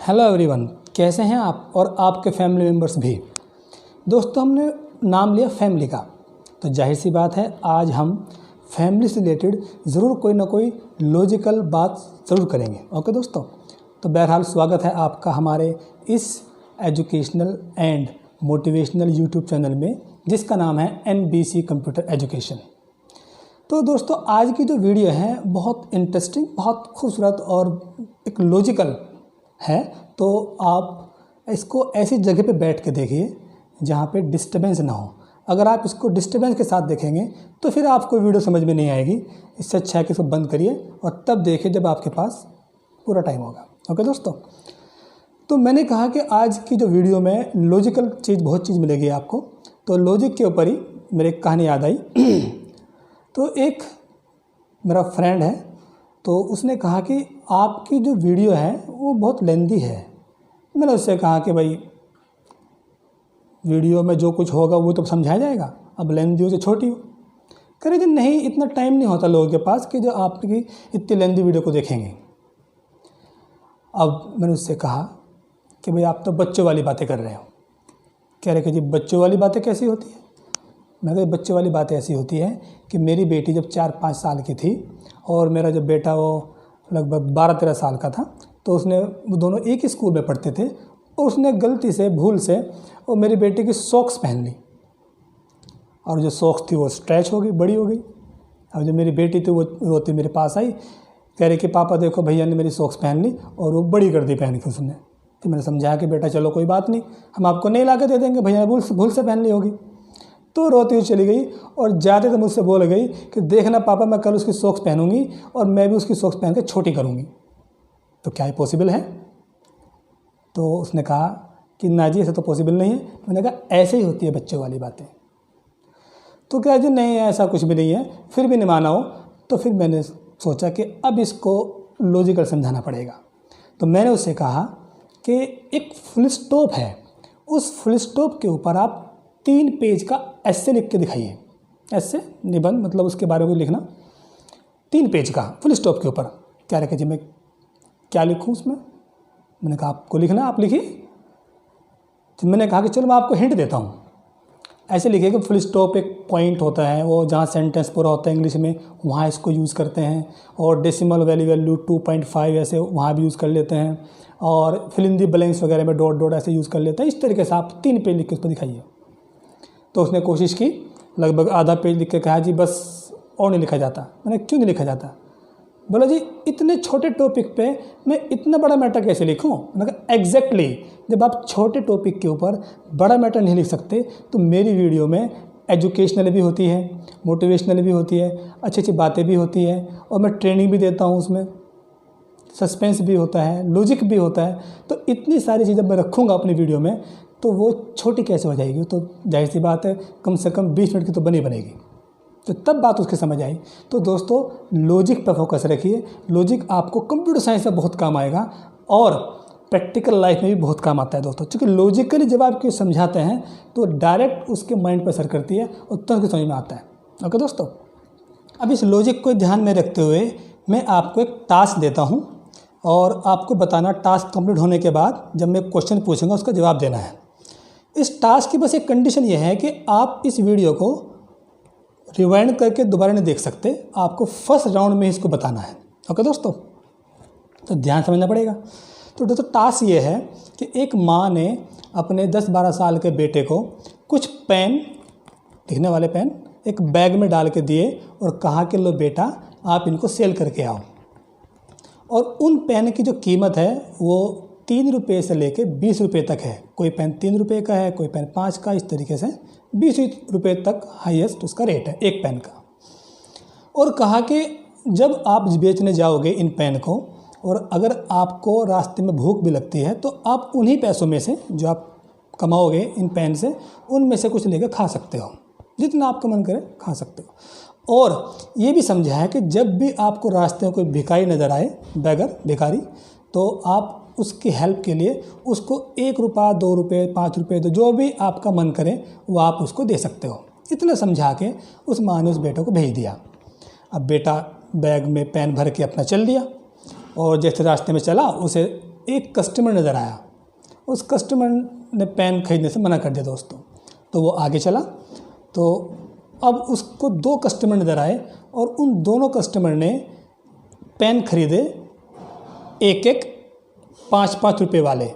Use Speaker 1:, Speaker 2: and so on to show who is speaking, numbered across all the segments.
Speaker 1: Hello everyone, कैसे हैं आप और आपके फैमिली मेम्बर्स भी। दोस्तों, हमने नाम लिया फैमिली का, तो जाहिर सी बात है आज हम फैमिली से रिलेटेड ज़रूर कोई ना कोई लॉजिकल बात ज़रूर करेंगे। ओके दोस्तों, तो बहरहाल स्वागत है आपका हमारे इस educational and motivational YouTube channel में, जिसका नाम है NBC कंप्यूटर एजुकेशन। तो दोस्तों, आज की जो वीडियो है बहुत इंटरेस्टिंग, बहुत खूबसूरत और एक लॉजिकल है। तो आप इसको ऐसी जगह पे बैठ के देखिए जहाँ पे डिस्टर्बेंस ना हो। अगर आप इसको डिस्टर्बेंस के साथ देखेंगे तो फिर आपको वीडियो समझ में नहीं आएगी। इससे अच्छा है कि इसको बंद करिए और तब देखिए जब आपके पास पूरा टाइम होगा। ओके दोस्तों, तो मैंने कहा कि आज की जो वीडियो में लॉजिकल बहुत चीज़ मिलेगी आपको। तो लॉजिक के ऊपर ही मेरी एक कहानी याद आई। तो एक मेरा फ्रेंड है, तो उसने कहा कि आपकी जो वीडियो है वो बहुत लेंदी है। मैंने उससे कहा कि भाई वीडियो में जो कुछ होगा वो तो समझाया जाएगा, अब लेंदी हो तो छोटी हो। कह रहे जी नहीं, इतना टाइम नहीं होता लोगों के पास कि जो आपकी इतनी लेंदी वीडियो को देखेंगे। अब मैंने उससे कहा कि भाई आप तो बच्चों वाली बातें कर रहे हो। कह रहे कि जी बच्चों वाली बातें कैसी होती है। मैं कहा बच्चों वाली बात ऐसी होती है कि मेरी बेटी जब 4-5 साल की थी और मेरा जब बेटा वो लगभग 12-13 साल का था, तो वो दोनों एक ही स्कूल में पढ़ते थे और उसने गलती से भूल से वो मेरी बेटी की सॉक्स पहन ली और जो सॉक्स थी वो स्ट्रेच हो गई, बड़ी हो गई। अब जो मेरी बेटी थी वो रोती मेरे पास आई, कह रही कि पापा देखो भैया ने मेरी सॉक्स पहन ली और वो बड़ी कर दी पहन के उसने। तो मैंने समझाया कि बेटा चलो कोई बात नहीं, हम आपको नहीं ला के दे देंगे, भैया ने भूल से पहन ली होगी। तो रोती हुई चली गई और जाते तो मुझसे बोल गई कि देखना पापा, मैं कल उसकी सॉक्स पहनूंगी और मैं भी उसकी सॉक्स पहन के छोटी करूंगी। तो क्या ये पॉसिबल है? तो उसने कहा कि ना जी ऐसा तो पॉसिबल नहीं है। मैंने कहा ऐसे ही होती है बच्चों वाली बातें। तो क्या जी नहीं ऐसा कुछ भी नहीं है, फिर भी नहीं माना हो। तो फिर मैंने सोचा कि अब इसको लॉजिकल समझाना पड़ेगा। तो मैंने उससे कहा कि एक फुल स्टॉप है, उस फुल स्टॉप के ऊपर आप 3 पेज का ऐसे लिख के दिखाइए। ऐसे निबंध, मतलब उसके बारे में लिखना 3 पेज का फुल स्टॉप के ऊपर। क्या रखे जी मैं क्या लिखूं उसमें? मैंने कहा आपको लिखना, आप लिखिए। तो मैंने कहा कि चलो मैं आपको हिंट देता हूँ। ऐसे लिखिए कि फुल स्टॉप एक पॉइंट होता है, वो जहाँ सेंटेंस पूरा होता है इंग्लिश में, वहाँ इसको यूज़ करते हैं। और डेसिमल वैल्यू 2.5 ऐसे वहाँ भी यूज़ कर लेते हैं। और फिल इन दी ब्लैंक्स वगैरह में डॉट ऐसे यूज़ कर लेते हैं। इस तरीके से आप 3 पेज लिख के उस पर दिखाइए। तो उसने कोशिश की, लगभग आधा पेज लिख के कहा जी बस और नहीं लिखा जाता। मैंने क्यों नहीं लिखा जाता? बोला जी इतने छोटे टॉपिक पे मैं इतना बड़ा मैटर कैसे लिखूं? मैंने कहा एग्जैक्टली, जब आप छोटे टॉपिक के ऊपर बड़ा मैटर नहीं लिख सकते तो मेरी वीडियो में एजुकेशनल भी होती है, मोटिवेशनल भी होती है, अच्छी अच्छी बातें भी होती है और मैं ट्रेनिंग भी देता हूँ, उसमें सस्पेंस भी होता है, लॉजिक भी होता है। तो इतनी सारी चीज़ें मैं रखूँगा अपनी वीडियो में, तो वो छोटी कैसे हो जाएगी? तो जाहिर सी बात है कम से कम 20 मिनट की तो बनेगी। तो तब बात उसके समझ आई। तो दोस्तों, लॉजिक पर फोकस रखिए। लॉजिक आपको कंप्यूटर साइंस में बहुत काम आएगा और प्रैक्टिकल लाइफ में भी बहुत काम आता है दोस्तों। क्योंकि लॉजिकली जब आप कुछ समझाते हैं तो डायरेक्ट उसके माइंड पर असर करती है और तुरंत समझ में आता है। ओके दोस्तों, अब इस लॉजिक को ध्यान में रखते हुए मैं आपको एक टास्क देता हूँ और आपको बताना, टास्क कंप्लीट होने के बाद जब मैं क्वेश्चन पूछूंगा उसका जवाब देना है। इस टास्क की बस एक कंडीशन ये है कि आप इस वीडियो को रिवाइंड करके दोबारा नहीं देख सकते, आपको फर्स्ट राउंड में इसको बताना है। ओके दोस्तों, तो ध्यान समझना पड़ेगा। तो दोस्तों, टास्क ये है कि एक माँ ने अपने 10-12 साल के बेटे को कुछ पेन, लिखने वाले पेन, एक बैग में डाल के दिए और कहा कि लो बेटा आप इनको सेल करके आओ। और उन पेन की जो कीमत है वो 3 रुपये से लेके 20 रुपये तक है। कोई पेन 3 रुपये का है, कोई पेन 5 का, इस तरीके से 20 रुपये तक हाईएस्ट उसका रेट है एक पेन का। और कहा कि जब आप बेचने जाओगे इन पेन को और अगर आपको रास्ते में भूख भी लगती है तो आप उन्हीं पैसों में से जो आप कमाओगे इन पेन से, उनमें से कुछ लेकर खा सकते हो, जितना आपका मन करे खा सकते हो। और ये भी समझा है कि जब भी आपको रास्ते में कोई भिखारी नज़र आए, बेगर, भिखारी, तो आप उसकी हेल्प के लिए उसको 1 रुपया, 2 रुपये, 5 रुपये, तो जो भी आपका मन करे वो आप उसको दे सकते हो। इतना समझा के उस माँ ने उस बेटे को भेज दिया। अब बेटा बैग में पेन भर के अपना चल दिया और जैसे रास्ते में चला उसे एक कस्टमर नज़र आया, उस कस्टमर ने पेन खरीदने से मना कर दिया दोस्तों। तो वो आगे चला, तो अब उसको 2 कस्टमर नज़र आए और उन दोनों कस्टमर ने पेन खरीदे एक 5-5 रुपये वाले।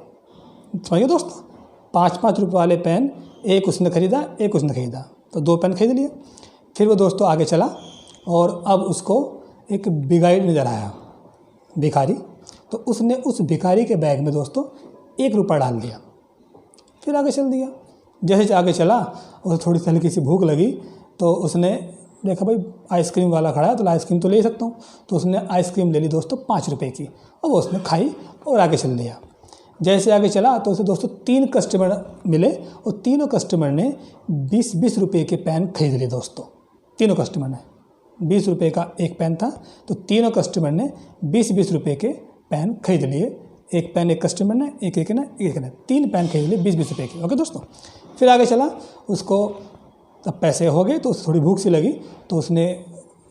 Speaker 1: समझिए दोस्तों, 5-5 रुपये वाले पेन एक उसने खरीदा, एक उसने खरीदा, तो 2 पेन खरीद लिए। फिर वो दोस्तों आगे चला और अब उसको एक भिखारी नज़र आया, भिखारी। तो उसने उस भिखारी के बैग में दोस्तों 1 रुपया डाल दिया, फिर आगे चल दिया। जैसे आगे चला और थोड़ी सी हल्की सी भूख लगी, तो उसने देखा भाई आइसक्रीम वाला खड़ा है, तो आइसक्रीम तो ले सकता हूँ। तो उसने आइसक्रीम ले ली दोस्तों 5 रुपये की, और वो उसने खाई और आगे चल दिया। जैसे आगे चला तो उसे दोस्तों 3 कस्टमर मिले और तीनों कस्टमर ने 20-20 रुपये के पेन खरीद लिए दोस्तों। तीनों कस्टमर ने 20 रुपये का एक पेन था, तो तीनों कस्टमर ने 20-20 रुपये के पेन खरीद लिए। एक पेन एक कस्टमर ने, एक ने 3 पेन खरीद लिए 20-20 रुपये के। ओके दोस्तों, फिर आगे चला, उसको तब पैसे हो गए तो उसे थोड़ी भूख सी लगी, तो उसने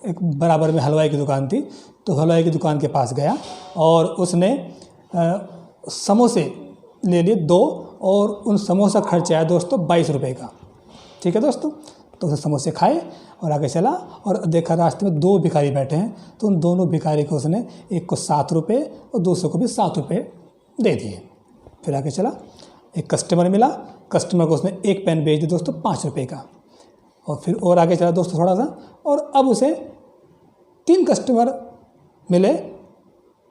Speaker 1: एक बराबर में हलवाई की दुकान थी, तो हलवाई की दुकान के पास गया और उसने समोसे ले लिए 2, और उन समोसा खर्च आया दोस्तों 22 रुपये का। ठीक है दोस्तों, तो उसने समोसे खाए और आगे चला और देखा रास्ते में 2 भिखारी बैठे हैं, तो उन दोनों भिखारी को उसने एक को 7 रुपये और दूसरे को भी 7 रुपये दे दिए। फिर आगे चला, एक कस्टमर मिला, कस्टमर को उसने एक पेन बेच दिया दोस्तों 5 रुपये का। और फिर और आगे चला दोस्तों थोड़ा सा, और अब उसे 3 कस्टमर मिले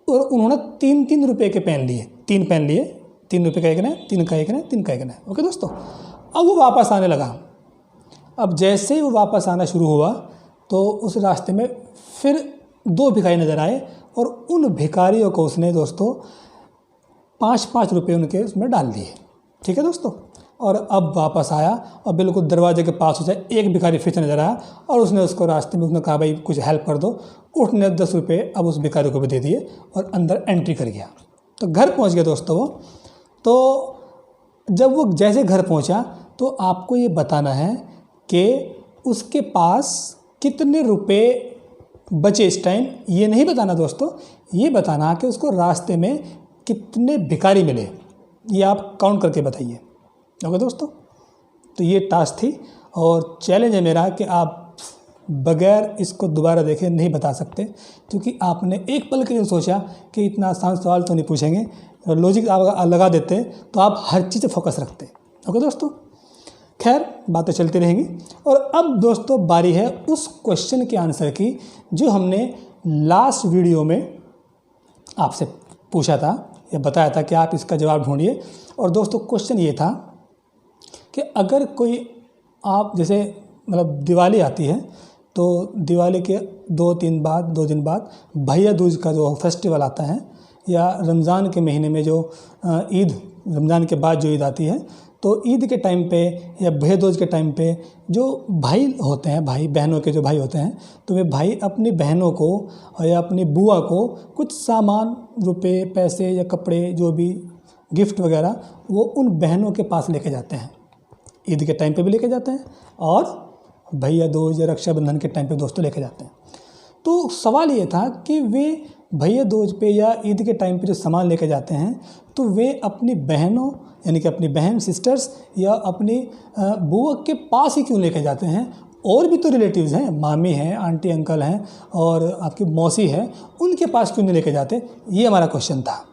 Speaker 1: और उन्होंने 3-3 रुपये के पेन लिए, 3 पेन लिए, 3 रुपये का एक ने, 3 का एक ने, 3 का एक ने। ओके दोस्तों, अब वो वापस आने लगा। अब जैसे ही वो वापस आना शुरू हुआ तो उस रास्ते में फिर 2 भिखारी नज़र आए और उन भिखारियों को उसने दोस्तों 5-5 रुपये उनके उसमें डाल दिए। ठीक है दोस्तों, और अब वापस आया और बिल्कुल दरवाजे के पास उसे एक भिखारी फिर से नज़र आया और उसने उसको रास्ते में उसने कहा भाई कुछ हेल्प कर दो। उसने 10 रुपये अब उस भिखारी को भी दे दिए और अंदर एंट्री कर गया। तो घर पहुंच गया दोस्तों वो। तो जब वो जैसे घर पहुंचा तो आपको ये बताना है कि उसके पास कितने रुपए बचे इस टाइम। ये नहीं बताना दोस्तों, ये बताना कि उसको रास्ते में कितने भिखारी मिले, ये आप काउंट करके बताइए। ओके दोस्तों, तो ये टास्क थी और चैलेंज है मेरा कि आप बगैर इसको दोबारा देखे नहीं बता सकते, क्योंकि आपने एक पल के लिए सोचा कि इतना आसान सवाल तो नहीं पूछेंगे, लॉजिक आप लगा देते तो आप हर चीज़ पे फोकस रखते। ओके दोस्तों, खैर बातें चलती रहेंगी। और अब दोस्तों बारी है उस क्वेश्चन के आंसर की जो हमने लास्ट वीडियो में आपसे पूछा था या बताया था कि आप इसका जवाब ढूंढिए। और दोस्तों क्वेश्चन ये था कि अगर कोई आप जैसे मतलब दिवाली आती है तो दिवाली के 2 दिन बाद भैया दूज का जो फेस्टिवल आता है, या रमज़ान के महीने में जो ईद, रमज़ान के बाद जो ईद आती है, तो ईद के टाइम पे या भैया दूज के टाइम पे जो भाई होते हैं, भाई बहनों के जो भाई होते हैं, तो वे भाई अपनी बहनों को या अपनी बुआ को कुछ सामान, रुपए, पैसे या कपड़े, जो भी गिफ्ट वगैरह, वो उन बहनों के पास लेके जाते हैं। ईद के टाइम पे भी लेके जाते हैं और भैया दूज या रक्षाबंधन के टाइम पे दोस्तों लेके जाते हैं। तो सवाल ये था कि वे भैया दूज पे या ईद के टाइम पे जो सामान लेके जाते हैं, तो वे अपनी बहनों यानी कि अपनी बहन सिस्टर्स या अपनी बुआ के पास ही क्यों लेके जाते हैं। और भी तो रिलेटिव्स हैं, मामी हैं, आंटी अंकल हैं और आपकी मौसी है, उनके पास क्यों नहीं लेके जाते, ये हमारा क्वेश्चन था।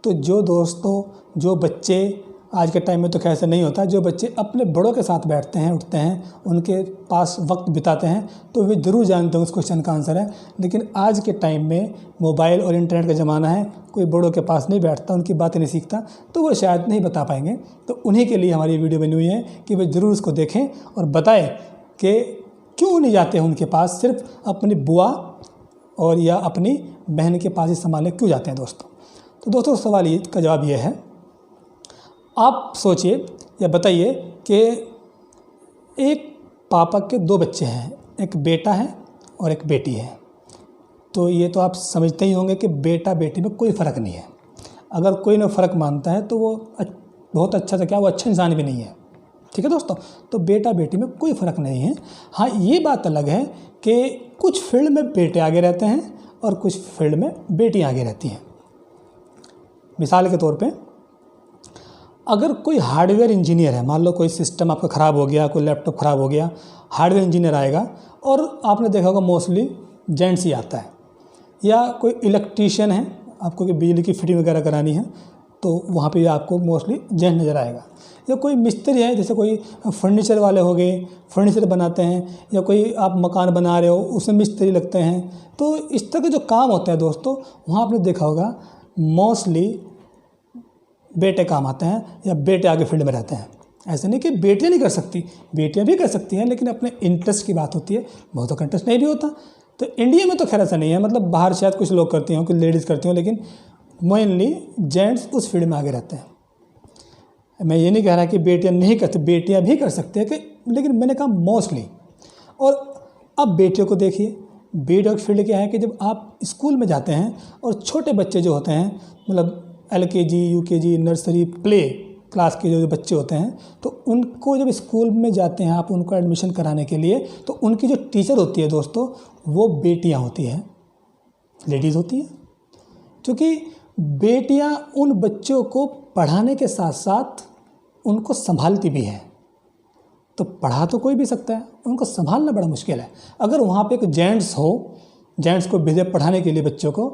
Speaker 1: तो जो दोस्तों, जो बच्चे, आज के टाइम में तो खैर से नहीं होता, जो बच्चे अपने बड़ों के साथ बैठते हैं, उठते हैं, उनके पास वक्त बिताते हैं, तो वे ज़रूर जानते हैं उस क्वेश्चन का आंसर है। लेकिन आज के टाइम में मोबाइल और इंटरनेट का ज़माना है, कोई बड़ों के पास नहीं बैठता, उनकी बातें नहीं सीखता, तो वो शायद नहीं बता पाएंगे। तो उन्हीं के लिए हमारी वीडियो बनी हुई है कि वे ज़रूर उसको देखें और बताएं कि क्यों नहीं जाते हैं उनके पास, सिर्फ अपनी बुआ और या अपनी बहन के पास ही संभालने क्यों जाते हैं दोस्तों। तो दोस्तों सवाल ये का जवाब ये है, आप सोचिए या बताइए कि एक पापा के 2 बच्चे हैं, एक बेटा है और एक बेटी है। तो ये तो आप समझते ही होंगे कि बेटा बेटी में कोई फ़र्क नहीं है। अगर कोई ना फ़र्क मानता है तो वो बहुत अच्छा था, क्या वो अच्छा इंसान भी नहीं है। ठीक है दोस्तों, तो बेटा बेटी में कोई फ़र्क नहीं है। हाँ, ये बात अलग है कि कुछ फील्ड में बेटे आगे रहते हैं और कुछ फील्ड में बेटियाँ आगे रहती हैं। मिसाल के तौर पे अगर कोई हार्डवेयर इंजीनियर है, मान लो कोई सिस्टम आपका ख़राब हो गया, कोई लैपटॉप ख़राब हो गया, हार्डवेयर इंजीनियर आएगा और आपने देखा होगा मोस्टली जेंट्स ही आता है। या कोई इलेक्ट्रीशियन है, आपको कि बिजली की फिटिंग वगैरह करानी है तो वहाँ पे आपको मोस्टली जेंट्स नज़र आएगा। या कोई मिस्त्री है, जैसे कोई फर्नीचर वाले हो गए, फर्नीचर बनाते हैं, या कोई आप मकान बना रहे हो उसमें मिस्त्री लगते हैं। तो इस तरह के जो काम होता है दोस्तों, वहाँ आपने देखा होगा मोस्टली बेटे काम आते हैं या बेटे आगे फील्ड में रहते हैं। ऐसा नहीं कि बेटियां नहीं कर सकती, बेटियां भी कर सकती हैं, लेकिन अपने इंटरेस्ट की बात होती है, बहुतों का इंटरेस्ट नहीं भी होता। तो इंडिया में तो खैर ऐसा नहीं है, मतलब बाहर शायद कुछ लोग करती हों, कुछ लेडीज़ करती हों, लेकिन मेनली जेंट्स उस फील्ड में आगे रहते हैं। मैं ये नहीं कह रहा कि बेटियां नहीं करती, बेटियां भी कर सकती है कि, लेकिन मैंने कहा मोस्टली। और अब बेटियों को देखिए, बेटियों की फील्ड क्या है कि जब आप स्कूल में जाते हैं और छोटे बच्चे जो होते हैं, मतलब LKG, UKG, nursery, play class के जो बच्चे होते हैं, तो उनको जब स्कूल में जाते हैं आप उनको एडमिशन कराने के लिए, तो उनकी जो टीचर होती है दोस्तों, वो बेटियां होती हैं, लेडीज़ होती हैं। क्योंकि बेटियां उन बच्चों को पढ़ाने के साथ साथ उनको संभालती भी हैं। तो पढ़ा तो कोई भी सकता है, उनको संभालना बड़ा मुश्किल है। अगर वहाँ पे एक जेंट्स हो, जेंट्स को भेजे पढ़ाने के लिए बच्चों को,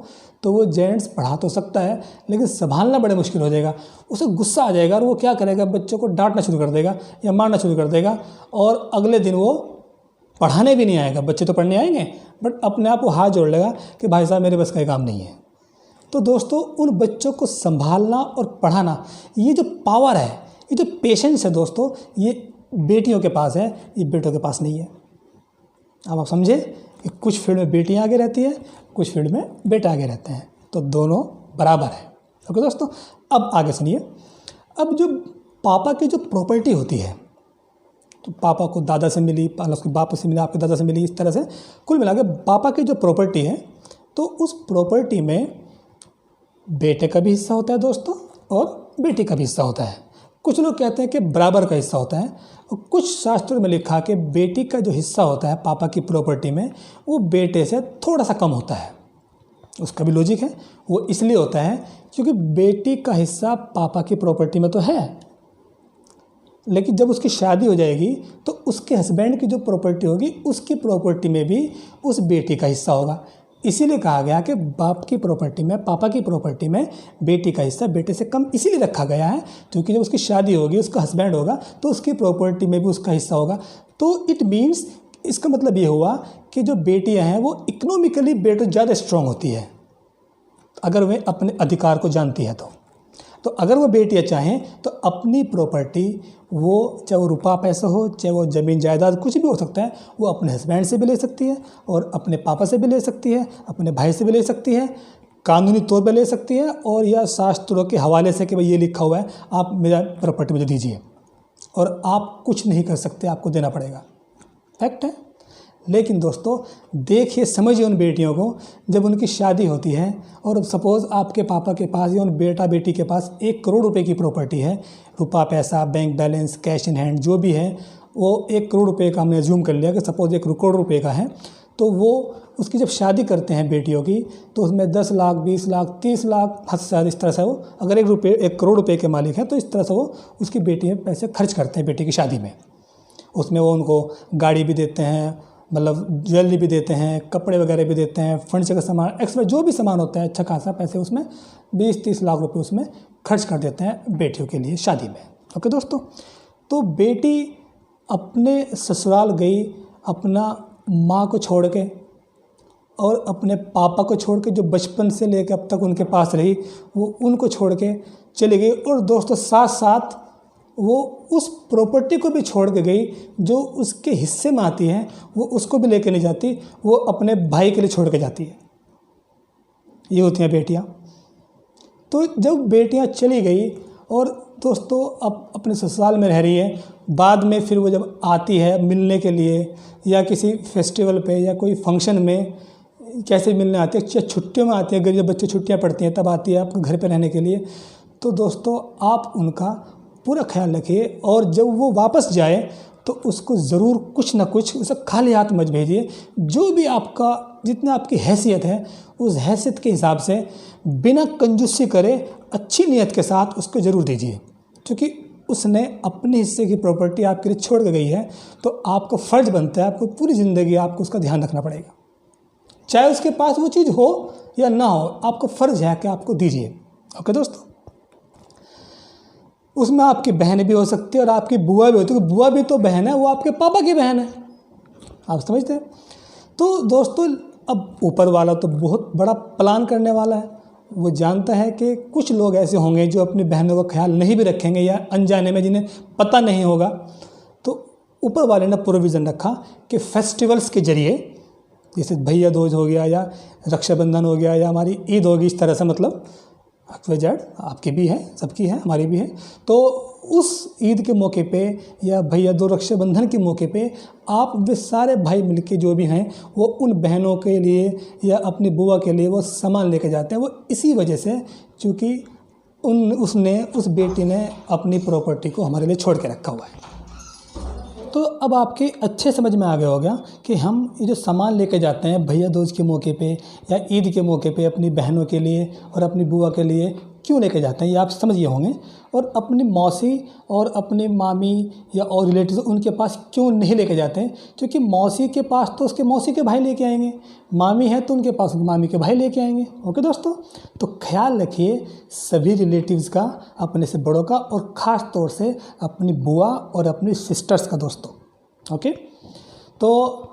Speaker 1: तो वो जेंट्स पढ़ा तो सकता है, लेकिन संभालना बड़ा मुश्किल हो जाएगा। उसे गुस्सा आ जाएगा और वो क्या करेगा, बच्चों को डांटना शुरू कर देगा या मारना शुरू कर देगा, और अगले दिन वो पढ़ाने भी नहीं आएगा। बच्चे तो पढ़ने आएंगे, बट अपने आप वो हाथ जोड़ लेगा कि भाई साहब मेरे बस का काम नहीं है। तो दोस्तों, उन बच्चों को संभालना और पढ़ाना, ये जो पावर है, ये जो पेशेंस है दोस्तों, ये बेटियों के पास है, ये बेटों के पास नहीं है। अब आप समझे कि कुछ फील्ड में बेटियां आगे रहती है, कुछ फील्ड में बेटे आगे रहते हैं, तो दोनों बराबर है। ओके दोस्तों, अब आगे सुनिए। अब जो पापा की जो प्रॉपर्टी होती है, तो पापा को दादा से मिली, उसके बाप से मिली, आपके दादा से मिली, इस तरह से कुल मिला के पापा की जो प्रॉपर्टी है, तो उस प्रॉपर्टी में बेटे का भी हिस्सा होता है दोस्तों, और बेटी का भी हिस्सा होता है। कुछ लोग कहते हैं कि बराबर का हिस्सा होता है, और कुछ शास्त्रों में लिखा कि बेटी का जो हिस्सा होता है पापा की प्रॉपर्टी में, वो बेटे से थोड़ा सा कम होता है। उसका भी लॉजिक है, वो इसलिए होता है क्योंकि बेटी का हिस्सा पापा की प्रॉपर्टी में तो है, लेकिन जब उसकी शादी हो जाएगी तो उसके हस्बैंड की जो प्रॉपर्टी होगी, उसकी प्रॉपर्टी में भी उस बेटी का हिस्सा होगा। इसीलिए कहा गया कि बाप की प्रॉपर्टी में, पापा की प्रॉपर्टी में बेटी का हिस्सा बेटे से कम इसीलिए रखा गया है क्योंकि जब उसकी शादी होगी, उसका हस्बैंड होगा, तो उसकी प्रॉपर्टी में भी उसका हिस्सा होगा। तो इट मीन्स, इसका मतलब ये हुआ कि जो बेटियां हैं वो इकोनॉमिकली बेटों ज़्यादा स्ट्रांग होती है, अगर वे अपने अधिकार को जानती है तो अगर वो बेटियां चाहें तो अपनी प्रॉपर्टी, वो चाहे वो रुपया पैसा हो, चाहे वो ज़मीन जायदाद, कुछ भी हो सकता है, वो अपने हस्बैंड से भी ले सकती है, और अपने पापा से भी ले सकती है, अपने भाई से भी ले सकती है, कानूनी तौर पर ले सकती है, और या शास्त्रों के हवाले से कि भाई ये लिखा हुआ है, आप मेरा प्रॉपर्टी मुझे दीजिए, और आप कुछ नहीं कर सकते, आपको देना पड़ेगा। फैक्ट है। लेकिन दोस्तों देखिए, समझिए उन बेटियों को, जब उनकी शादी होती है और सपोज़ आपके पापा के पास या उन बेटा बेटी के पास 1 करोड़ रुपए की प्रॉपर्टी है, रुपया पैसा, bank balance, cash in hand जो भी है, वो 1 करोड़ रुपए का हमने अज्यूम कर लिया कि सपोज़ 1 करोड़ रुपए का है, तो वो उसकी जब शादी करते हैं बेटियों की, तो उसमें 10 लाख, 20 लाख, 30 लाख, हद से ज़्यादा इस तरह से वो, अगर 1 करोड़ रुपए के मालिक हैं, तो इस तरह से वो उसकी बेटी में पैसे खर्च करते हैं बेटी की शादी में। उसमें वो उनको गाड़ी भी देते हैं, मतलब ज्वेलरी भी देते हैं, कपड़े वगैरह भी देते हैं, फर्नीचर का सामान, एक्स्ट्रा जो भी सामान होता है, अच्छा खासा पैसे उसमें 20-30 लाख रुपए उसमें खर्च कर देते हैं बेटियों के लिए शादी में। ओके दोस्तों, तो बेटी अपने ससुराल गई, अपना माँ को छोड़ के और अपने पापा को छोड़ के, जो बचपन से लेकर अब तक उनके पास रही, वो उनको छोड़ के चली गई, और दोस्तों साथ साथ वो उस प्रॉपर्टी को भी छोड़ के गई जो उसके हिस्से में आती है, वो उसको भी लेके नहीं जाती, वो अपने भाई के लिए छोड़ के जाती है। ये होती हैं बेटियां। तो जब बेटियां चली गई और दोस्तों अब अपने ससुराल में रह रही है, बाद में फिर वो जब आती है मिलने के लिए या किसी फेस्टिवल पे या कोई फंक्शन में, कैसे मिलने आती है, छुट्टियों में आती है, अगर जब बच्चे छुट्टियां पड़ती हैं तब आती है आपके घर पे रहने के लिए, तो दोस्तों आप उनका पूरा ख्याल रखिए, और जब वो वापस जाए तो उसको ज़रूर कुछ ना कुछ उसे खाली हाथ मत भेजिए। जो भी आपका जितना आपकी हैसियत है उस हैसियत के हिसाब से बिना कंजूसी करे अच्छी नीयत के साथ उसको ज़रूर दीजिए, क्योंकि उसने अपने हिस्से की प्रॉपर्टी आपके लिए छोड़ के गई है। तो आपको फ़र्ज़ बनता है, आपको पूरी ज़िंदगी आपको उसका ध्यान रखना पड़ेगा, चाहे उसके पास वो चीज़ हो या ना हो, आपको फ़र्ज़ है कि आपको दीजिए। ओके दोस्तों, उसमें आपकी बहन भी हो सकती है और आपकी बुआ भी होती है। बुआ भी तो बहन है, वो आपके पापा की बहन है, आप समझते हैं। तो दोस्तों अब ऊपर वाला तो बहुत बड़ा प्लान करने वाला है। वो जानता है कि कुछ लोग ऐसे होंगे जो अपनी बहनों का ख्याल नहीं भी रखेंगे या अनजाने में जिन्हें पता नहीं होगा। तो ऊपर वाले ने प्रोविज़न रखा कि फेस्टिवल्स के ज़रिए, जैसे भैया दूज हो गया या रक्षाबंधन हो गया या हमारी ईद होगी, इस तरह से मतलब जेड आपकी भी है, सबकी है, हमारी भी है। तो उस ईद के मौके पे या भैया दूज रक्षाबंधन के मौके पे आप वे सारे भाई मिलके जो भी हैं वो उन बहनों के लिए या अपनी बुआ के लिए वो सामान लेके जाते हैं। वो इसी वजह से क्योंकि उस बेटी ने अपनी प्रॉपर्टी को हमारे लिए छोड़ के रखा हुआ है। तो अब आपके अच्छे समझ में आ गया होगा कि हम ये जो सामान लेके जाते हैं भैया दूज के मौके पे या ईद के मौके पे अपनी बहनों के लिए और अपनी बुआ के लिए क्यों लेके जाते हैं, ये आप समझ गए होंगे। और अपनी मौसी और अपने मामी या और रिलेटिव उनके पास क्यों नहीं लेके जाते हैं, क्योंकि मौसी के पास तो उसके मौसी के भाई लेके आएंगे, मामी है तो उनके पास मामी के भाई लेके आएंगे। ओके दोस्तों, तो ख्याल रखिए सभी रिलेटिव्स का, अपने से बड़ों का, और ख़ास तौर से अपनी बुआ और अपनी सिस्टर्स का दोस्तों। ओके, तो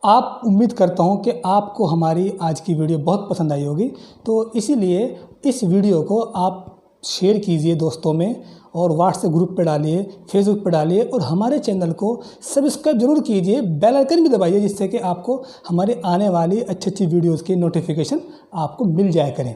Speaker 1: आप उम्मीद करता हूँ कि आपको हमारी आज की वीडियो बहुत पसंद आई होगी। तो इसीलिए इस वीडियो को आप शेयर कीजिए दोस्तों में, और व्हाट्सएप ग्रुप पे डालिए, फेसबुक पे डालिए, और हमारे चैनल को सब्सक्राइब जरूर कीजिए, बेल आइकन भी दबाइए, जिससे कि आपको हमारे आने वाली अच्छी अच्छी वीडियोज़ की नोटिफिकेशन आपको मिल जाया करें।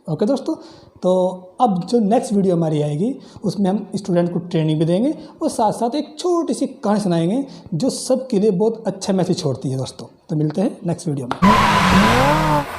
Speaker 1: ओके दोस्तों, तो अब जो नेक्स्ट वीडियो हमारी आएगी उसमें हम स्टूडेंट को ट्रेनिंग भी देंगे और साथ साथ एक छोटी सी कहानी सुनाएंगे जो सबके लिए बहुत अच्छा मैसेज छोड़ती है दोस्तों। तो मिलते हैं नेक्स्ट वीडियो में।